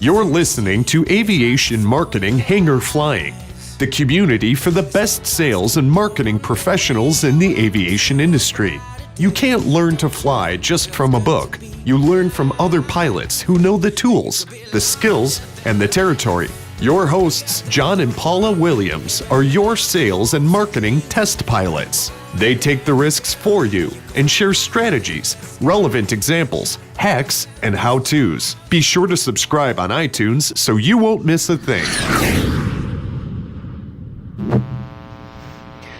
You're listening to Aviation Marketing Hangar Flying, the community for the best sales and marketing professionals in the aviation industry. You can't learn to fly just from a book. You learn from other pilots who know the tools, the skills, and the territory. Your hosts, John and Paula Williams, are your sales and marketing test pilots. They take the risks for you and share strategies, relevant examples, hacks, and how-tos. Be sure to subscribe on iTunes so you won't miss a thing.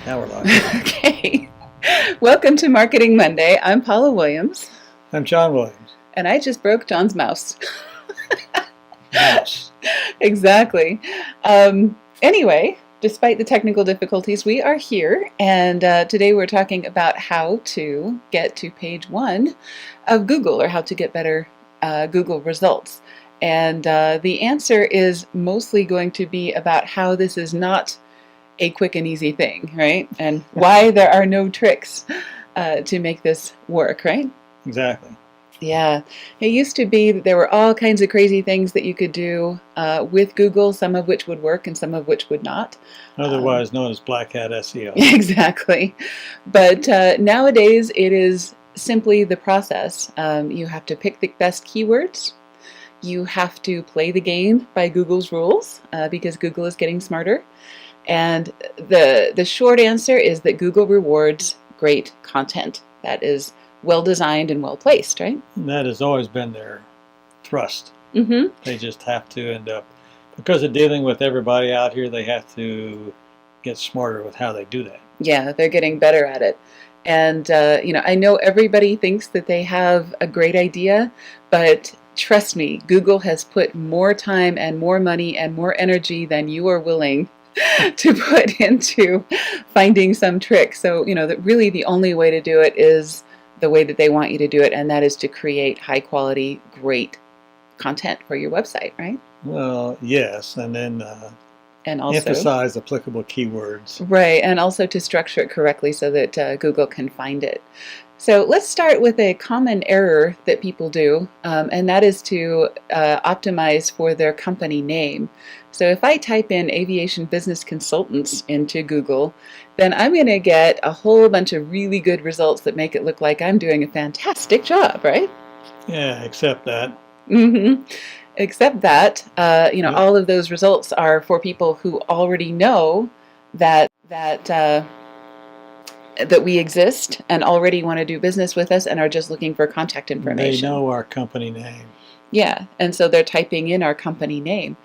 Now we're live. Okay. Welcome to Marketing Monday. I'm Paula Williams. I'm John Williams. And I just broke John's mouse. Mouse. Exactly. Anyway, despite the technical difficulties, we are here. And today we're talking about how to get to page 1 of Google, or how to get better Google results. And the answer is mostly going to be about how this is not a quick and easy thing, right? And why there are no tricks to make this work, right? Exactly. Yeah. It used to be that there were all kinds of crazy things that you could do with Google, some of which would work and some of which would not. Otherwise known as black hat SEO. Exactly. But nowadays it is simply the process. You have to pick the best keywords. You have to play the game by Google's rules because Google is getting smarter. And the short answer is that Google rewards great content that is well designed and well placed, right? And that has always been their thrust. Mm-hmm. They just have to end up, because of dealing with everybody out here, they have to get smarter with how they do that. Yeah, they're getting better at it. And, I know everybody thinks that they have a great idea, but trust me, Google has put more time and more money and more energy than you are willing to put into finding some trick. So, that really the only way to do it is the way that they want you to do it, and that is to create high quality, great content for your website, right? Well, yes, and then And also emphasize applicable keywords. right, and also to structure it correctly so that Google can find it. So let's start with a common error that people do, and that is to optimize for their company name. So if I type in Aviation Business Consultants into Google, then I'm going to get a whole bunch of really good results that make it look like I'm doing a fantastic job, right? Yeah, except that. Mm-hmm. Except that, Yeah. all of those results are for people who already know that we exist and already want to do business with us and are just looking for contact information. They know our company name. Yeah, and so they're typing in our company name.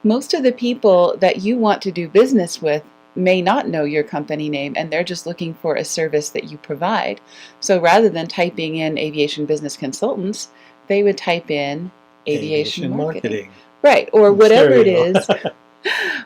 Most of the people that you want to do business with may not know your company name, and they're just looking for a service that you provide. So rather than typing in Aviation Business Consultants, they would type in Aviation Marketing. Right, or whatever it is.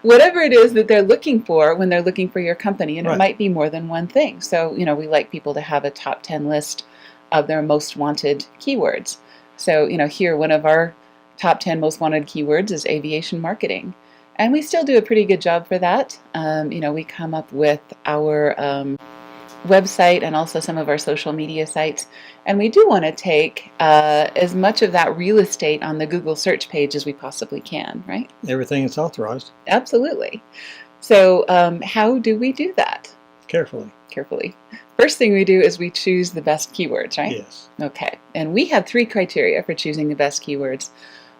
Whatever it is that they're looking for when they're looking for your company, and Right. it might be more than one thing. So, we like people to have a top 10 list of their most wanted keywords. So, here, one of our top 10 most wanted keywords is aviation marketing. And we still do a pretty good job for that. We come up with our website and also some of our social media sites. And we do want to take as much of that real estate on the Google search page as we possibly can, right? Everything is authorized. Absolutely. So how do we do that? Carefully. Carefully. First thing we do is we choose the best keywords, right? Yes. Okay. And we have 3 criteria for choosing the best keywords.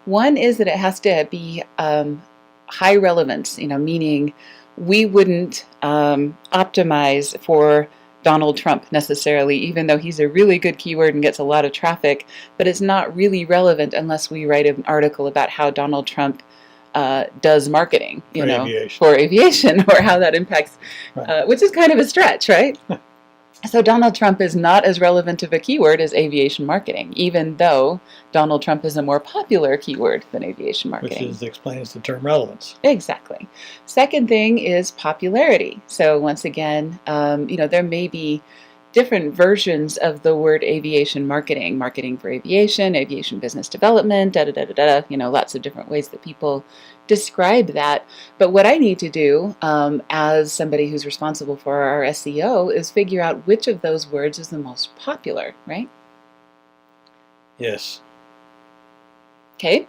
One is that it has to be high relevance, meaning we wouldn't optimize for Donald Trump necessarily, even though he's a really good keyword and gets a lot of traffic, but it's not really relevant unless we write an article about how Donald Trump does marketing, for aviation, or how that impacts, Right. Which is kind of a stretch, right? So Donald Trump is not as relevant of a keyword as aviation marketing, even though Donald Trump is a more popular keyword than aviation marketing. Which explains the term relevance. Exactly. Second thing is popularity. So once again, there may be different versions of the word aviation marketing, marketing for aviation, aviation business development, lots of different ways that people describe that. But what I need to do as somebody who's responsible for our SEO is figure out which of those words is the most popular, right? Yes. Okay.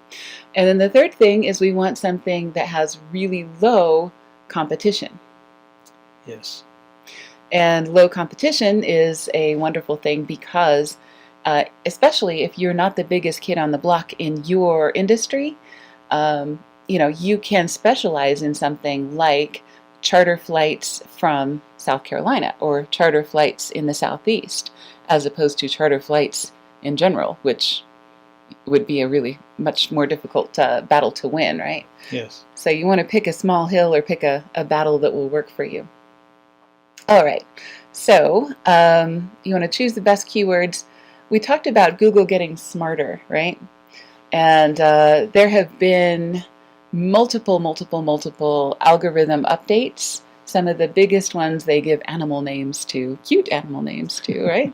And then the third thing is we want something that has really low competition. Yes. And low competition is a wonderful thing because, especially if you're not the biggest kid on the block in your industry, you can specialize in something like charter flights from South Carolina or charter flights in the Southeast, as opposed to charter flights in general, which would be a really much more difficult battle to win, right? Yes. So you want to pick a small hill or pick a battle that will work for you. All right, so you want to choose the best keywords. We talked about Google getting smarter, right? And there have been multiple algorithm updates. Some of the biggest ones, they give animal names to, cute animal names to, right?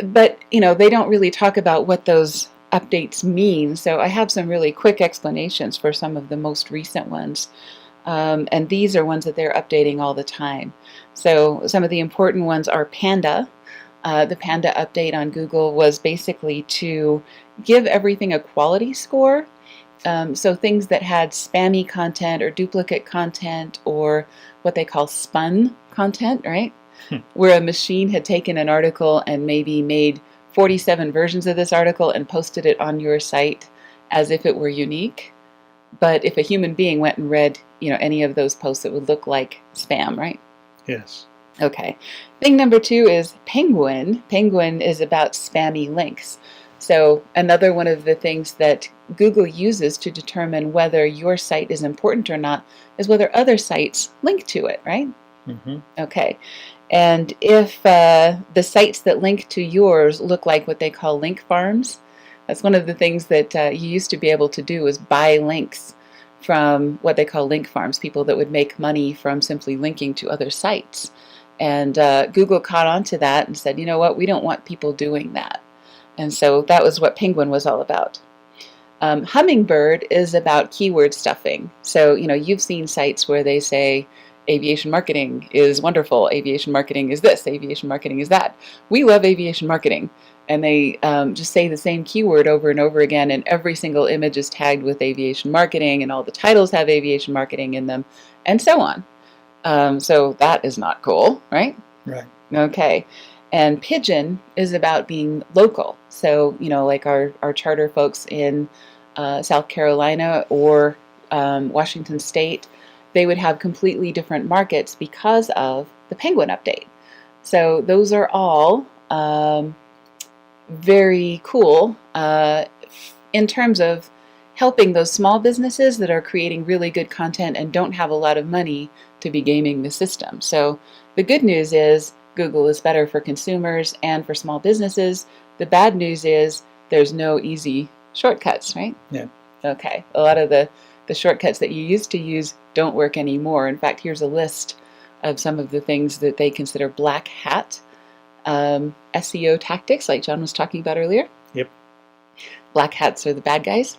But, they don't really talk about what those updates mean. So I have some really quick explanations for some of the most recent ones. And these are ones that they're updating all the time. So some of the important ones are Panda. The Panda update on Google was basically to give everything a quality score. So things that had spammy content or duplicate content or what they call spun content, right? Where a machine had taken an article and maybe made 47 versions of this article and posted it on your site as if it were unique. But if a human being went and read, any of those posts, it would look like spam, right? Yes. Okay. Thing number 2 is Penguin. Penguin is about spammy links. So another one of the things that Google uses to determine whether your site is important or not is whether other sites link to it, right? Mm-hmm. Okay. And if the sites that link to yours look like what they call link farms, that's one of the things that you used to be able to do is buy links from what they call link farms, people that would make money from simply linking to other sites. And Google caught on to that and said, you know what, we don't want people doing that. And so that was what Penguin was all about. Hummingbird is about keyword stuffing. So, you've seen sites where they say, aviation marketing is wonderful, aviation marketing is this, aviation marketing is that. We love aviation marketing. And they just say the same keyword over and over again, and every single image is tagged with aviation marketing, and all the titles have aviation marketing in them, and so on. So that is not cool, right? Right. Okay. And Pigeon is about being local. So, like our charter folks in South Carolina or Washington State, they would have completely different markets because of the Penguin update. So those are all very cool in terms of helping those small businesses that are creating really good content and don't have a lot of money to be gaming the system. So the good news is Google is better for consumers and for small businesses. The bad news is there's no easy shortcuts, right? Yeah. Okay. A lot of the shortcuts that you used to use don't work anymore. In fact, here's a list of some of the things that they consider black hat SEO tactics, like John was talking about earlier. Yep. Black hats are the bad guys.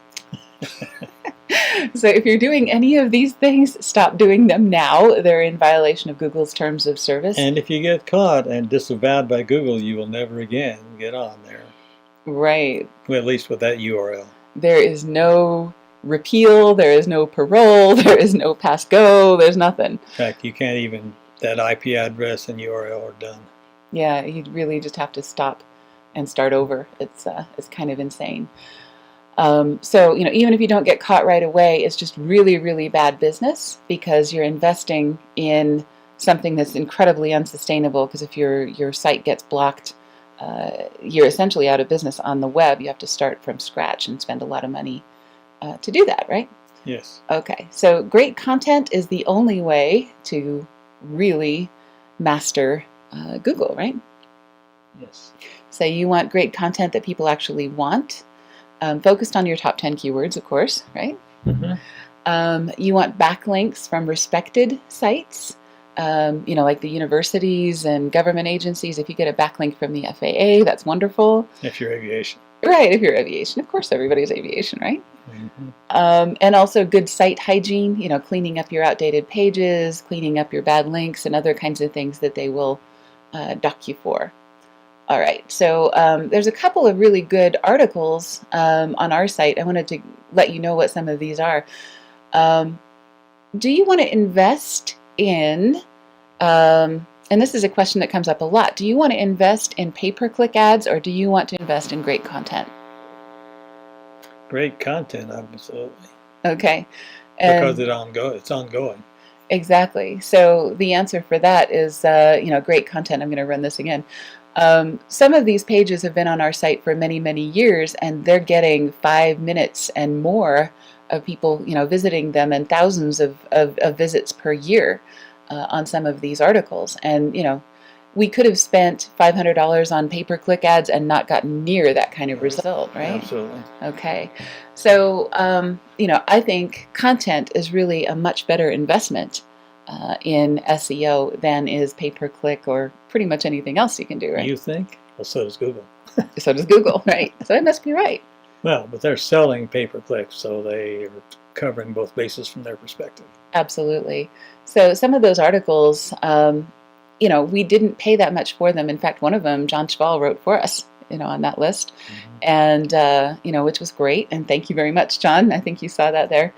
So if you're doing any of these things, stop doing them now. They're in violation of Google's terms of service. And if you get caught and disavowed by Google, you will never again get on there. Right. Well, at least with that URL. There is no repeal, there is no parole, there is no pass go, there's nothing. In fact, you can't even, that IP address and URL are done. Yeah, you really just have to stop and start over. It's kind of insane. So, even if you don't get caught right away, it's just really, really bad business because you're investing in something that's incredibly unsustainable, because if your site gets blocked, you're essentially out of business on the web. You have to start from scratch and spend a lot of money to do that, right? Yes. Okay, so great content is the only way to really master Google, right? Yes. So you want great content that people actually want, focused on your top 10 keywords, of course, right? Mm-hmm. You want backlinks from respected sites, like the universities and government agencies. If you get a backlink from the FAA, that's wonderful. If you're aviation. Right, if you're aviation. Of course, everybody's aviation, right? Mm-hmm. And also good site hygiene, cleaning up your outdated pages, cleaning up your bad links, and other kinds of things that they will dock you for. All right, so there's a couple of really good articles on our site. I wanted to let you know what some of these are. Do you want to invest in, and this is a question that comes up a lot, do you want to invest in pay-per-click ads, or do you want to invest in great content? Great content, absolutely. Okay. Because it's ongoing. Exactly. So the answer for that is, great content. I'm going to run this again. Some of these pages have been on our site for many, many years, and they're getting 5 minutes and more of people, visiting them, and thousands of visits per year on some of these articles. And, we could have spent $500 on pay-per-click ads and not gotten near that kind of result, right? Absolutely. Okay. So, I think content is really a much better investment in SEO than is pay-per-click or pretty much anything else you can do, right? You think? Well, so does Google. So does Google, right? So it must be right. Well, but they're selling pay-per-click, so they are covering both bases from their perspective. Absolutely. So some of those articles, we didn't pay that much for them. In fact, one of them, John Schwal wrote for us, on that list, and, which was great. And thank you very much, John. I think you saw that there.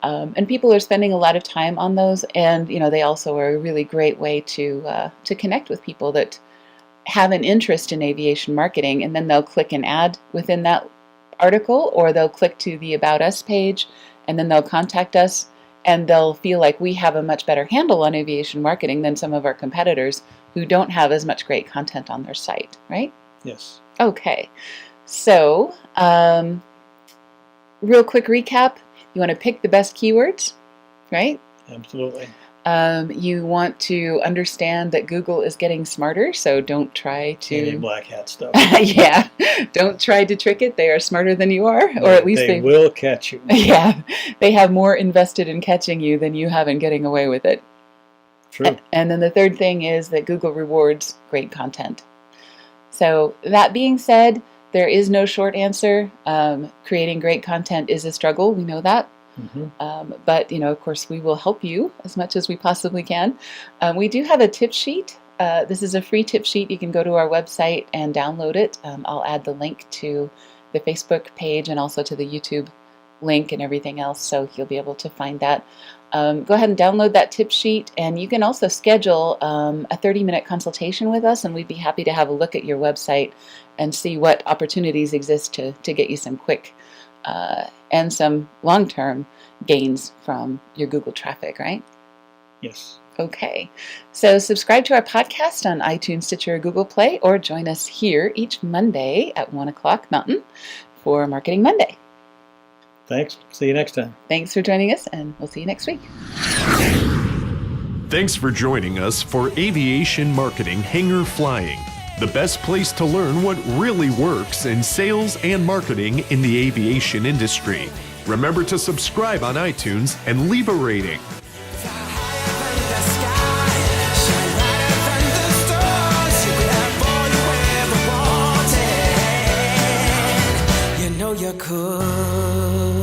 And people are spending a lot of time on those. And, they also are a really great way to connect with people that have an interest in aviation marketing. And then they'll click an ad within that article, or they'll click to the About Us page, and then they'll contact us. And they'll feel like we have a much better handle on aviation marketing than some of our competitors who don't have as much great content on their site, right? Yes. Okay. So, real quick recap. You want to pick the best keywords, right? Absolutely. You want to understand that Google is getting smarter, so don't try to... Any black hat stuff. Yeah, don't try to trick it. They are smarter than you are, or at least they will catch you. Yeah, they have more invested in catching you than you have in getting away with it. True. And then the third thing is that Google rewards great content. So that being said, there is no short answer. Creating great content is a struggle. We know that. But, of course, we will help you as much as we possibly can. We do have a tip sheet. This is a free tip sheet. You can go to our website and download it. I'll add the link to the Facebook page and also to the YouTube link and everything else, so you'll be able to find that. Go ahead and download that tip sheet, and you can also schedule a 30-minute consultation with us, and we'd be happy to have a look at your website and see what opportunities exist to get you some quick and some long-term gains from your Google traffic, right? Yes. Okay. So subscribe to our podcast on iTunes, Stitcher, or Google Play, or join us here each Monday at 1 o'clock Mountain for Marketing Monday. Thanks. See you next time. Thanks for joining us, and we'll see you next week. Thanks for joining us for Aviation Marketing Hangar Flying, the best place to learn what really works in sales and marketing in the aviation industry. Remember to subscribe on iTunes and leave a rating. You know you could.